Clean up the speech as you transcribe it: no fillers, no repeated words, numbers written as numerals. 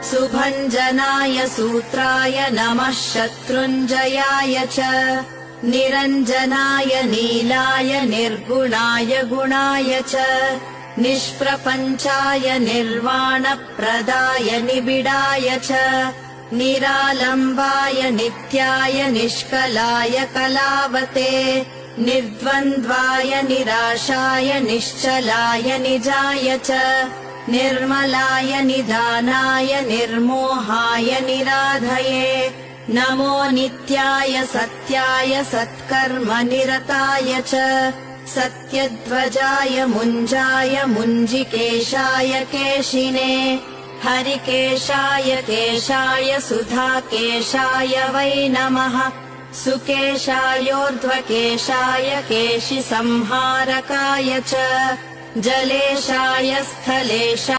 सुभञ्जनाय सूत्राय नमः शत्रुञ्जयाय च निरञ्जनाय नीलाय निर्गुणाय गुणाय च निष्प्रपञ्चाय निर्वाणप्रदाय निबिडाय च निरालम्बाय नित्याय निष्कलाय कलावते निर्द्वन्द्वाय निराशाय निश्चलाय निजाय च निर्मलाय निधानाय निर्मोहाय निराधये नमो नित्याय सत्याय सत्कर्म निरताय च सत्यध्वजाय मुञ्जाय मुञ्जिकेशाय केशिने हरिकेशाय केशाय सुधाकेशाय वै नमः सुकेशायोर्ध्वकेशाय केशिसंहारकाय च जलेशाय स्थलेशाय